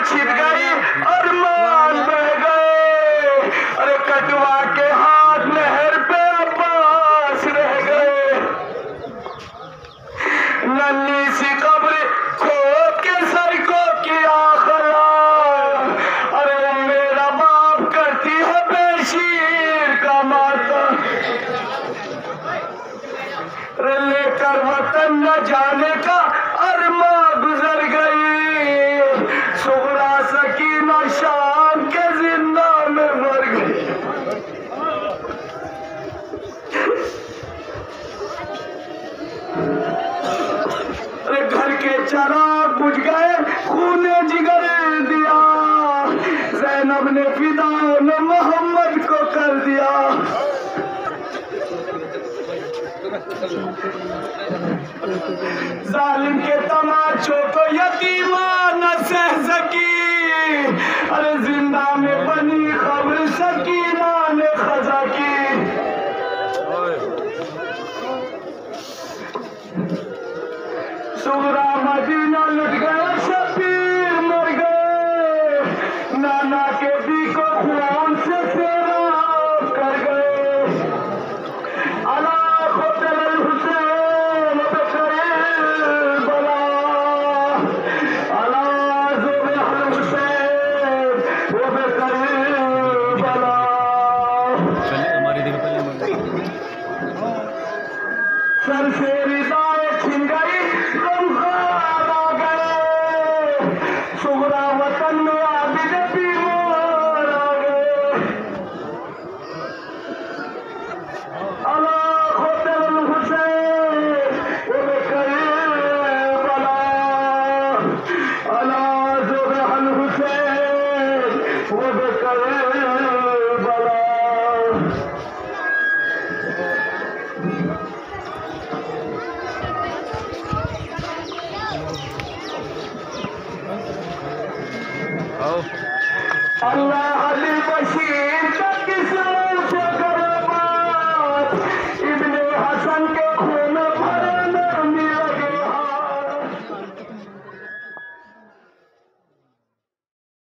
छिप गई अरमान बह गए। अरे कटवा के हाथ नहर पे अब्बास रह गए। नन्ही सी कब्र खोद के सर को किया खला। अरे मेरा बाप करती है बेशीर का माता। लेकर वतन न जाने का अरमा गुजर गई। सुगरा सकीना शाम के जिंदा में मर गई। अरे घर के चराग बुझ गए, खूने जिगर दिया। ज़ैनब ने फिदा ने मोहम्मद को कर दिया। जालिम के तमाचों को यतीमा न सह सकी। अरे जिंदा में बनी खबर सकीना ने खजा की। सुगरा मदीना लुट गया, शबीर मर गए। नाना के दी को खून से सैराब कर गए। अला खुदल हुसैन बला, अला ज़ुबह हुसैन वो बला। सर से रिदाएं छिन गई, गमखार आ गए। सुगरा वतन में आबिद बीमार आ गए। अला खुदल हुसैन वो बला, अला ज़ुबह हुसैन वो बला। Allah